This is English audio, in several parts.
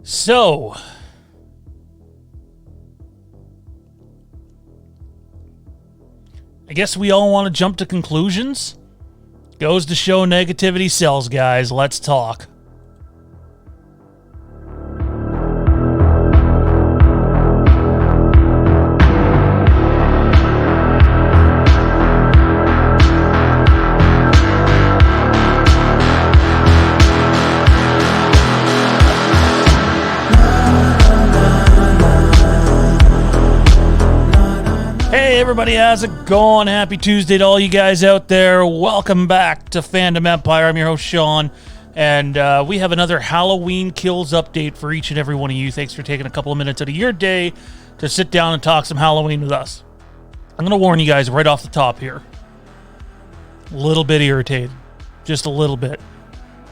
So, I guess we all want to jump to conclusions. Goes to show negativity sells, guys. Let's talk. Everybody, how's it going? Happy Tuesday to all you guys out there. Welcome back to Fandom Empire. I'm your host, Shawn, and we have another Halloween Kills update for each and every one of you. Thanks for taking a couple of minutes out of your day to sit down and talk some Halloween with us. I'm going to warn you guys right off the top here. A little bit irritated. Just a little bit.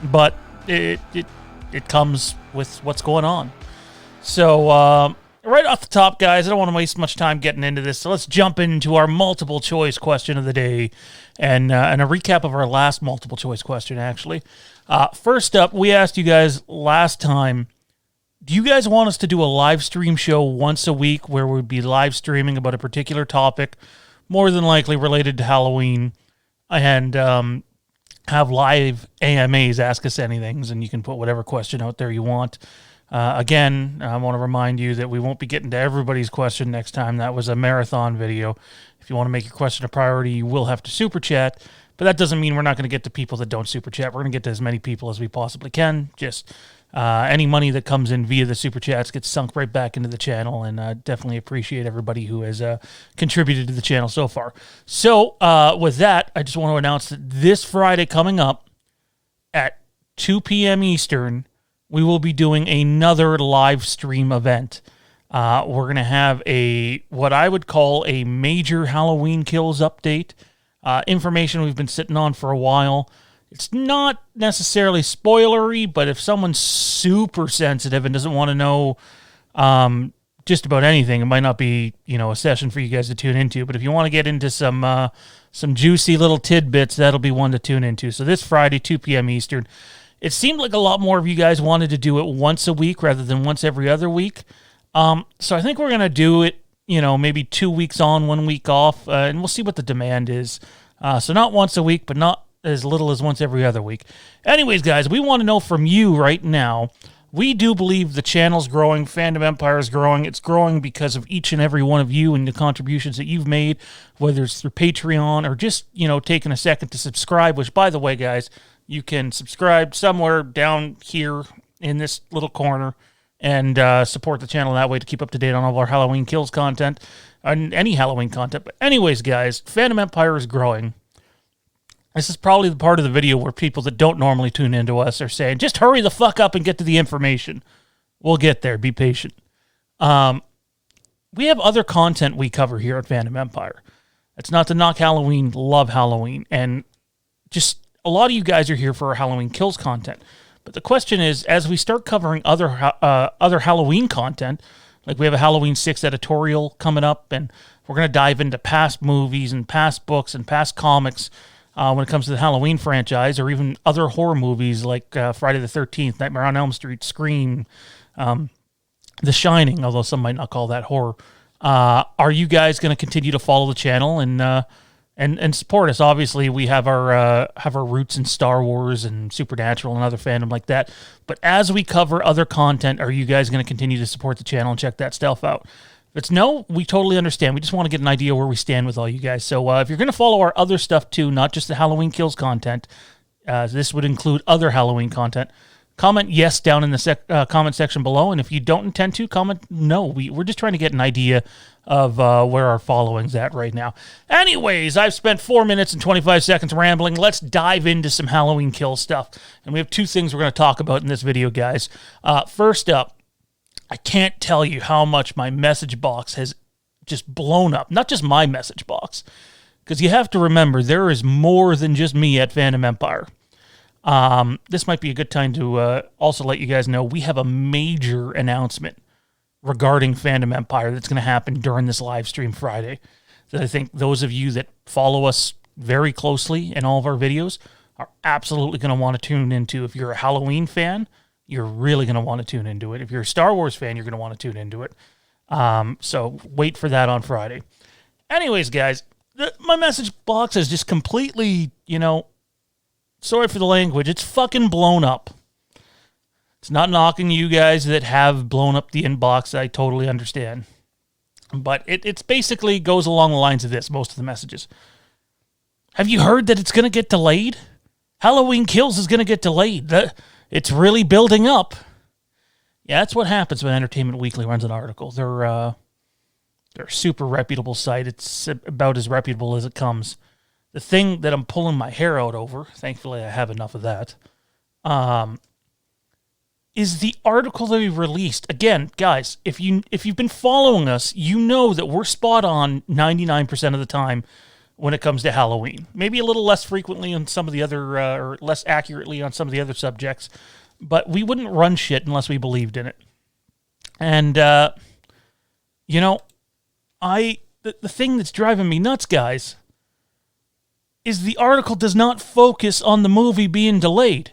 But it comes with what's going on. So, right off the top, guys, I don't want to waste much time getting into this, so let's jump into our multiple choice question of the day and a recap of our last multiple choice question, actually. First up, we asked you guys last time, do you guys want us to do a live stream show once a week where we'd be live streaming about a particular topic, more than likely related to Halloween, and have live AMAs ask us anything, and you can put whatever question out there you want. Again, I want to remind you that we won't be getting to everybody's question next time. That was a marathon video. If you want to make your question a priority, you will have to super chat, but that doesn't mean we're not going to get to people that don't super chat. We're going to get to as many people as we possibly can. Just any money that comes in via the super chats gets sunk right back into the channel, and definitely appreciate everybody who has contributed to the channel so far. So with that, I just want to announce that this Friday coming up at 2 p.m. Eastern, we will be doing another live stream event. We're going to have what I would call a major Halloween Kills update. Information we've been sitting on for a while. It's not necessarily spoilery, but if someone's super sensitive and doesn't want to know just about anything, it might not be, a session for you guys to tune into. But if you want to get into some juicy little tidbits, that'll be one to tune into. So this Friday, 2 p.m. Eastern. It seemed like a lot more of you guys wanted to do it once a week rather than once every other week. So I think we're going to do it, maybe 2 weeks on, 1 week off, and we'll see what the demand is. So not once a week, but not as little as once every other week. Anyways, guys, we want to know from you right now. We do believe the channel's growing, Fandom Empire is growing. It's growing because of each and every one of you and the contributions that you've made, whether it's through Patreon or just, taking a second to subscribe, which, by the way, guys, you can subscribe somewhere down here in this little corner and support the channel that way to keep up to date on all of our Halloween Kills content, and any Halloween content. But anyways, guys, Fandom Empire is growing. This is probably the part of the video where people that don't normally tune into us are saying, just hurry the fuck up and get to the information. We'll get there. Be patient. We have other content we cover here at Fandom Empire. It's not to knock Halloween, love Halloween, and just a lot of you guys are here for our Halloween Kills content. But the question is, as we start covering other Halloween content, like we have a Halloween 6 editorial coming up, and we're going to dive into past movies and past books and past comics when it comes to the Halloween franchise, or even other horror movies like Friday the 13th, Nightmare on Elm Street, Scream, The Shining, although some might not call that horror. Are you guys going to continue to follow the channel and support us? Obviously, we have our roots in Star Wars and Supernatural and other fandom like that. But as we cover other content, are you guys going to continue to support the channel and check that stuff out? If it's no, we totally understand. We just want to get an idea where we stand with all you guys. So if you're going to follow our other stuff too, not just the Halloween Kills content, this would include other Halloween content. Comment yes down in the comment section below, and if you don't intend to, comment no. We're just trying to get an idea of where our following's at right now. Anyways, I've spent 4 minutes and 25 seconds rambling. Let's dive into some Halloween Kill stuff. And we have two things we're going to talk about in this video, guys. First up, I can't tell you how much my message box has just blown up. Not just my message box, because you have to remember, there is more than just me at Fandom Empire. This might be a good time to also let you guys know we have a major announcement regarding Fandom Empire that's going to happen during this live stream Friday, that I think those of you that follow us very closely in all of our videos are absolutely going to want to tune into. If you're a Halloween fan, you're really going to want to tune into it. If you're a Star Wars fan, you're going to want to tune into it. So wait for that on Friday. Anyways, guys, my message box is just completely, sorry for the language, it's fucking blown up. It's not knocking you guys that have blown up the inbox. I totally understand. But it's basically goes along the lines of this, most of the messages. Have you heard that it's going to get delayed? Halloween Kills is going to get delayed. It's really building up. Yeah, that's what happens when Entertainment Weekly runs an article. They're a super reputable site. It's about as reputable as it comes. The thing that I'm pulling my hair out over, thankfully I have enough of that, is the article that we released. Again, guys, if you've been following us, you know that we're spot on 99% of the time when it comes to Halloween. Maybe a little less frequently on some of the other, or less accurately on some of the other subjects, but we wouldn't run shit unless we believed in it. And, the thing that's driving me nuts, guys, is the article does not focus on the movie being delayed.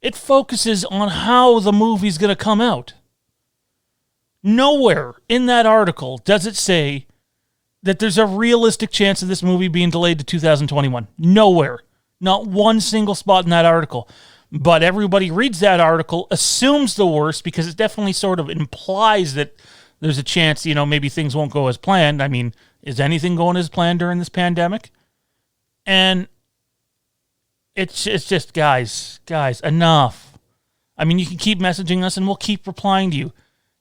It focuses on how the movie's going to come out. Nowhere in that article does it say that there's a realistic chance of this movie being delayed to 2021. Nowhere. Not one single spot in that article. But everybody reads that article, assumes the worst, because it definitely sort of implies that there's a chance, maybe things won't go as planned. I mean, is anything going as planned during this pandemic? And it's just, guys, enough. I mean, you can keep messaging us and we'll keep replying to you.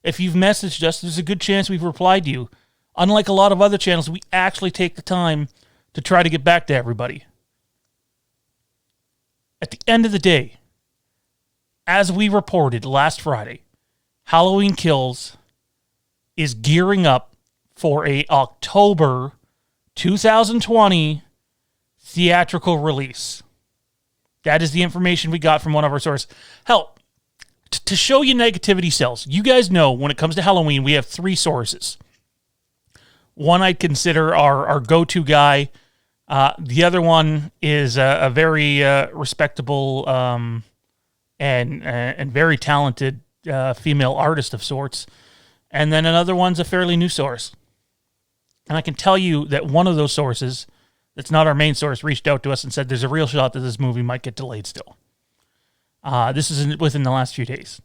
If you've messaged us, there's a good chance we've replied to you. Unlike a lot of other channels, we actually take the time to try to get back to everybody. At the end of the day, as we reported last Friday, Halloween Kills is gearing up for a October 2020 theatrical release. That is the information we got from one of our sources. Hell, to show you negativity sells, you guys know when it comes to Halloween, we have three sources. One I'd consider our go-to guy. The other one is a very respectable and very talented female artist of sorts. And then another one's a fairly new source. And I can tell you that one of those sources, that's not our main source, reached out to us and said there's a real shot that this movie might get delayed still. This is within the last few days.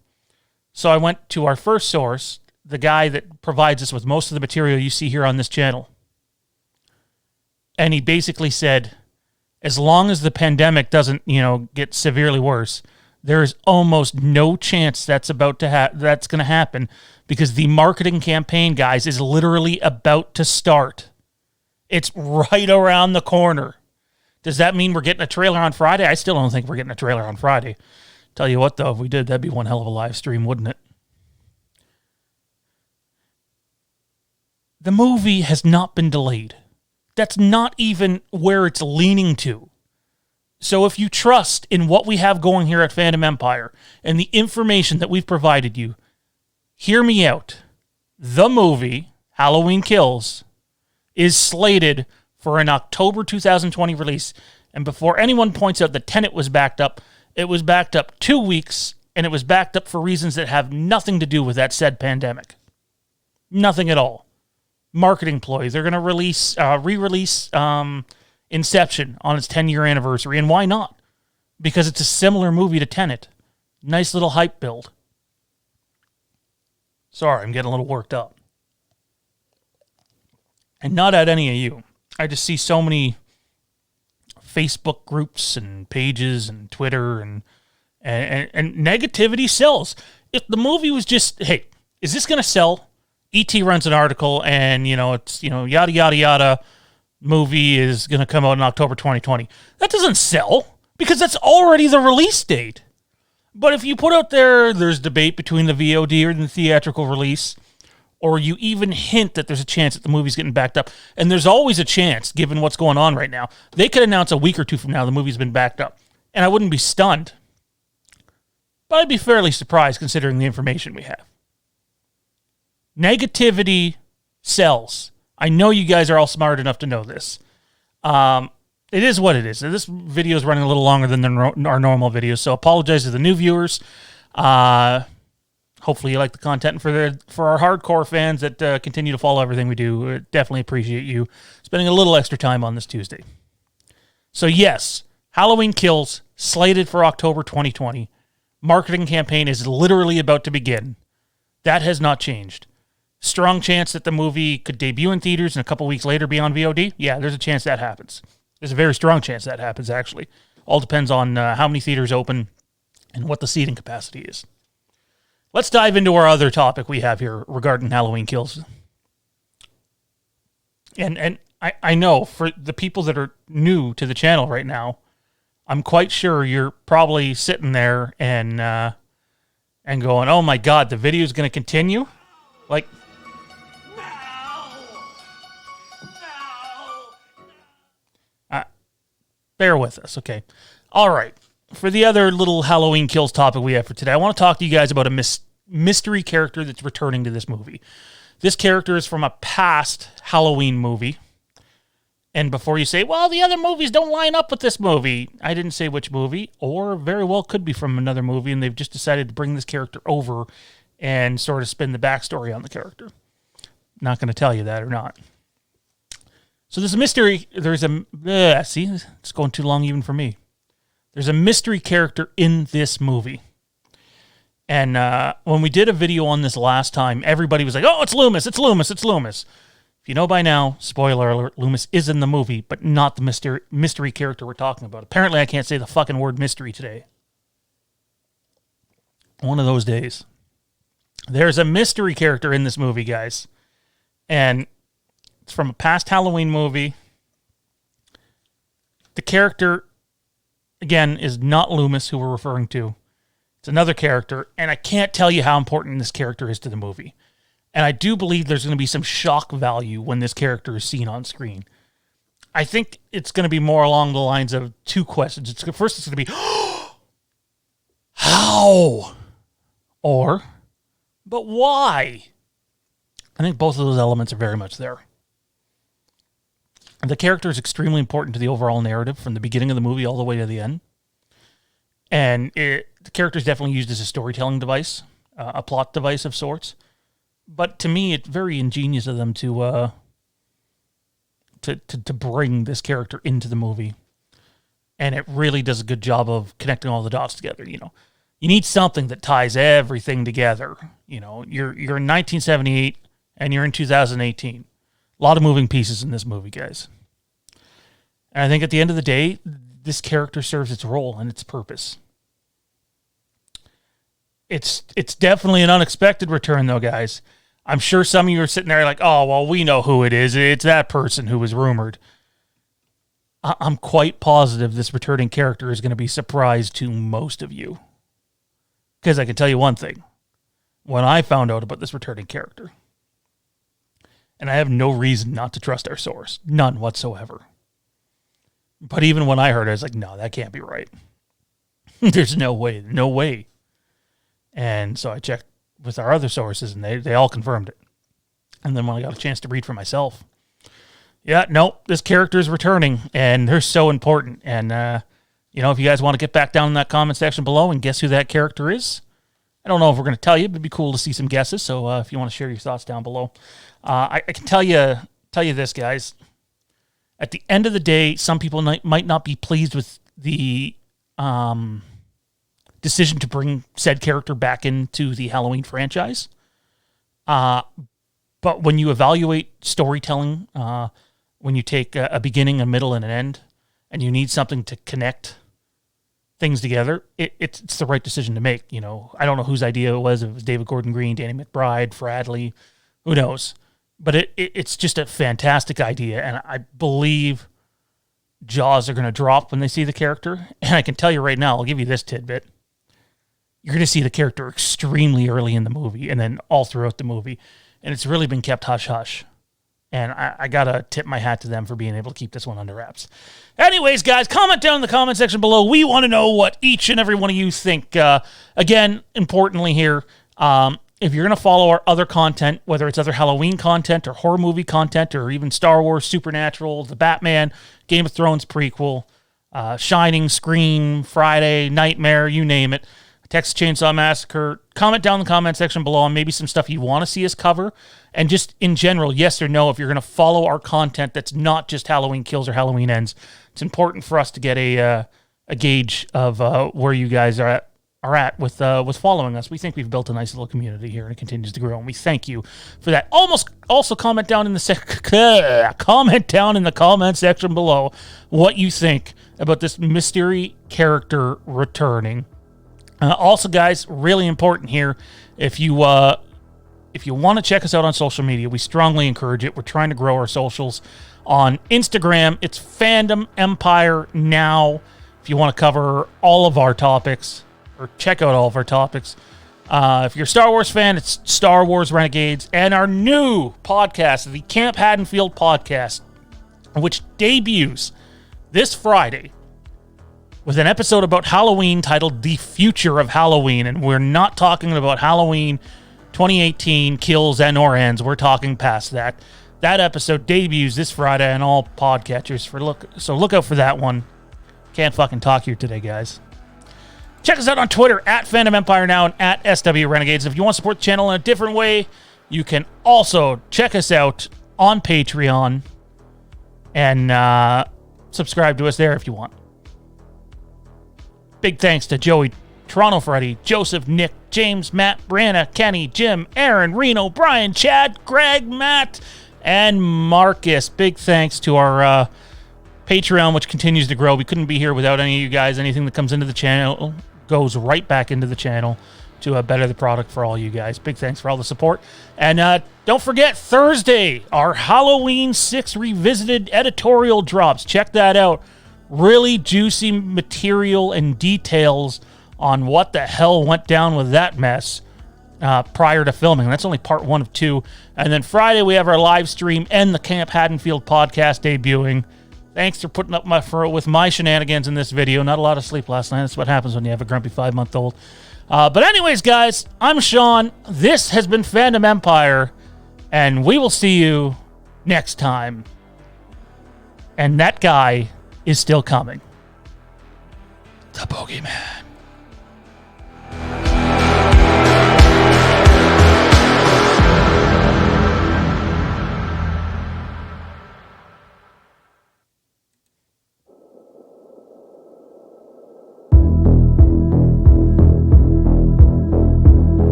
So I went to our first source, the guy that provides us with most of the material you see here on this channel. And he basically said, as long as the pandemic doesn't, get severely worse, there is almost no chance that's going to happen, because the marketing campaign, guys, is literally about to start. It's right around the corner. Does that mean we're getting a trailer on Friday? I still don't think we're getting a trailer on Friday. Tell you what, though, if we did, that'd be one hell of a live stream, wouldn't it? The movie has not been delayed. That's not even where it's leaning to. So if you trust in what we have going here at Fandom Empire and the information that we've provided you, hear me out. The movie, Halloween Kills, is slated for an October 2020 release. And before anyone points out that Tenet was backed up, it was backed up 2 weeks, and it was backed up for reasons that have nothing to do with that said pandemic. Nothing at all. Marketing ploy. They're going to re-release Inception on its 10-year anniversary, and why not? Because it's a similar movie to Tenet. Nice little hype build. Sorry, I'm getting a little worked up. And not at any of you. I just see so many Facebook groups and pages and Twitter and negativity sells. If the movie was just, hey, is this going to sell? E.T. runs an article and, it's, yada, yada, yada. Movie is going to come out in October 2020. That doesn't sell because that's already the release date. But if you put out there's debate between the VOD or the theatrical release, or you even hint that there's a chance that the movie's getting backed up, and there's always a chance, given what's going on right now, they could announce a week or two from now the movie's been backed up, and I wouldn't be stunned. But I'd be fairly surprised considering the information we have. Negativity sells. I know you guys are all smart enough to know this. It is what it is. This video is running a little longer than our normal videos, so apologize to the new viewers. Hopefully you like the content. For our hardcore fans that continue to follow everything we do, definitely appreciate you spending a little extra time on this Tuesday. So yes, Halloween Kills, slated for October 2020. Marketing campaign is literally about to begin. That has not changed. Strong chance that the movie could debut in theaters and a couple weeks later be on VOD? Yeah, there's a chance that happens. There's a very strong chance that happens, actually. All depends on how many theaters open and what the seating capacity is. Let's dive into our other topic we have here regarding Halloween Kills. And I know for the people that are new to the channel right now, I'm quite sure you're probably sitting there and going, oh my God, the video is going to continue? Like, bear with us, okay? All right. For the other little Halloween Kills topic we have for today, I want to talk to you guys about a mystery character that's returning to this movie. This character is from a past Halloween movie. And before you say, well, the other movies don't line up with this movie, I didn't say which movie, or very well could be from another movie, and they've just decided to bring this character over and sort of spin the backstory on the character. Not going to tell you that or not. So there's a mystery, see, it's going too long even for me. There's a mystery character in this movie. And when we did a video on this last time, everybody was like, oh, it's Loomis, it's Loomis, it's Loomis. If you know by now, spoiler alert, Loomis is in the movie, but not the mystery character we're talking about. Apparently, I can't say the fucking word mystery today. One of those days. There's a mystery character in this movie, guys. And it's from a past Halloween movie. The character, again, is not Loomis, who we're referring to. It's another character, and I can't tell you how important this character is to the movie. And I do believe there's going to be some shock value when this character is seen on screen. I think it's going to be more along the lines of two questions. First, it's going to be, how? Or, but why? I think both of those elements are very much there. The character is extremely important to the overall narrative from the beginning of the movie all the way to the end. And the character is definitely used as a storytelling device, a plot device of sorts. But to me, it's very ingenious of them to bring this character into the movie. And it really does a good job of connecting all the dots together. You know, you need something that ties everything together. You know, you're in 1978 and you're in 2018. A lot of moving pieces in this movie, guys. And I think at the end of the day, this character serves its role and its purpose. It's definitely an unexpected return, though, guys. I'm sure some of you are sitting there like, oh, well, we know who it is. It's that person who was rumored. I'm quite positive this returning character is going to be a surprise to most of you. Because I can tell you one thing. When I found out about this returning character, and I have no reason not to trust our source. None whatsoever. But even when I heard it, I was like, no, that can't be right. There's no way. No way. And so I checked with our other sources, and they all confirmed it. And then when I got a chance to read for myself, yeah, nope, this character is returning, and they're so important. And, if you guys want to get back down in that comment section below and guess who that character is, I don't know if we're going to tell you, but it'd be cool to see some guesses. So if you want to share your thoughts down below. I can tell you this, guys. At the end of the day, some people might not be pleased with the decision to bring said character back into the Halloween franchise. But when you evaluate storytelling, when you take a beginning, a middle, and an end, and you need something to connect things together, it's the right decision to make. You know, I don't know whose idea it was. If it was David Gordon Green, Danny McBride, Fradley, who knows? But it's just a fantastic idea, and I believe jaws are going to drop when they see the character. And I can tell you right now, I'll give you this tidbit. You're going to see the character extremely early in the movie and then all throughout the movie. And it's really been kept hush-hush. And I got to tip my hat to them for being able to keep this one under wraps. Anyways, guys, comment down in the comment section below. We want to know what each and every one of you think. Again, importantly here, if you're going to follow our other content, whether it's other Halloween content or horror movie content or even Star Wars, Supernatural, the Batman, Game of Thrones prequel, Shining, Scream, Friday, Nightmare, you name it, Texas Chainsaw Massacre. Comment down in the comment section below on maybe some stuff you want to see us cover. And just in general, yes or no, if you're going to follow our content that's not just Halloween Kills or Halloween Ends. It's important for us to get a gauge of where you guys are at with following us. We think we've built a nice little community here, and it continues to grow, and we thank you for that. Also comment down in the comment section below what you think about this mystery character returning. Also, guys, really important here, if you want to check us out on social media, we strongly encourage it. We're trying to grow our socials. On Instagram, it's FandomEmpireNow. If you want to cover all of our topics, or check out all of our topics. If you're a Star Wars fan, it's Star Wars Renegades. And our new podcast, the Camp Haddonfield Podcast, which debuts this Friday with an episode about Halloween titled The Future of Halloween. And we're not talking about Halloween 2018 kills and or ends. We're talking past that. That episode debuts this Friday on all podcatchers. So look out for that one. Can't fucking talk here today, guys. Check us out on Twitter at FandomEmpireNow and at SWRenegades. If you want to support the channel in a different way, you can also check us out on Patreon and subscribe to us there if you want. Big thanks to Joey, Toronto Freddy, Joseph, Nick, James, Matt, Brianna, Kenny, Jim, Aaron, Reno, Brian, Chad, Greg, Matt, and Marcus. Big thanks to our Patreon, which continues to grow. We couldn't be here without any of you guys. Anything that comes into the channel goes right back into the channel to better the product for all you guys. Big thanks for all the support. And don't forget, Thursday, our Halloween 6 Revisited editorial drops. Check that out. Really juicy material and details on what the hell went down with that mess prior to filming. That's only part 1 of 2. And then Friday, we have our live stream and the Camp Haddonfield podcast debuting. Thanks for putting up with my shenanigans in this video. Not a lot of sleep last night. That's what happens when you have a grumpy 5-month-old. But anyways, guys, I'm Shawn. This has been Fandom Empire, and we will see you next time. And that guy is still coming. The Bogeyman.